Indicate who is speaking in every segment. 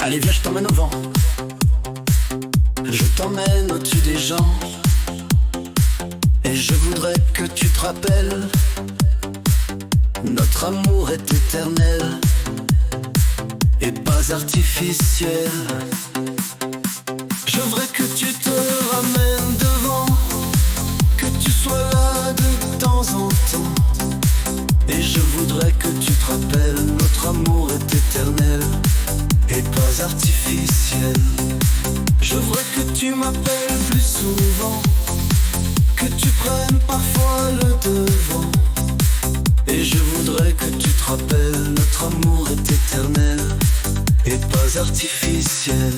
Speaker 1: Allez viens, je t'emmène au vent. Je t'emmène au-dessus des gens. Et je voudrais que tu te rappelles, notre amour est éternel et pas artificiel. Je voudrais que tu te ramènes devant, que tu sois là de temps en temps. Et je voudrais que tu te rappelles, notre amour est éternel et pas artificiel. Je voudrais que tu m'appelles plus souvent, que tu prennes parfois le devant. Et je voudrais que tu te rappelles, notre amour est éternel et pas artificiel.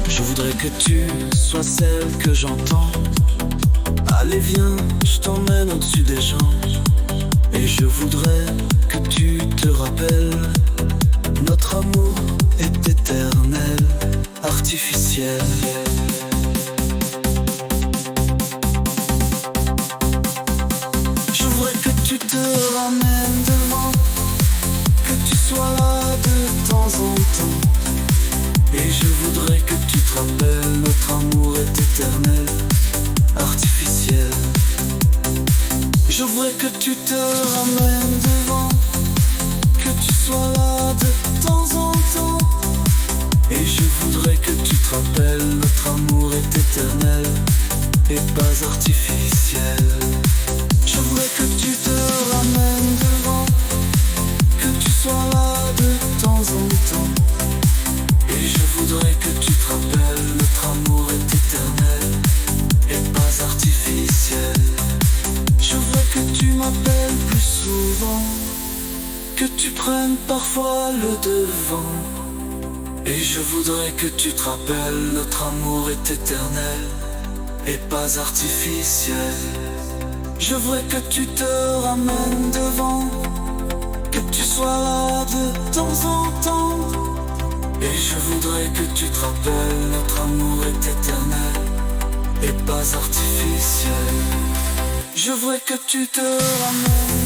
Speaker 1: Je voudrais que tu sois celle que j'entends. Allez viens, je t'emmène au-dessus des gens. Et je voudrais que tu te rappelles, notre amour est éternel, artificiel. Je voudrais que tu te ramènes devant, que tu sois là de temps en temps. Et je voudrais que tu te rappelles, notre amour est éternel, artificiel. Je voudrais que tu te ramènes devant, que tu sois là de temps en temps. Et je voudrais que tu te rappelles, notre amour est éternel et pas artificiel. Je voudrais que tu te ramènes devant, que tu sois là de temps en temps. Et je voudrais que tu te rappelles, notre amour est éternel et pas artificiel. Je voudrais que tu m'appelles plus souvent, que tu prennes parfois le devant. Et je voudrais que tu te rappelles, notre amour est éternel et pas artificiel. Je voudrais que tu te ramènes devant, que tu sois là de temps en temps. Et je voudrais que tu te rappelles, notre amour est éternel et pas artificiel. Je voudrais que tu te ramènes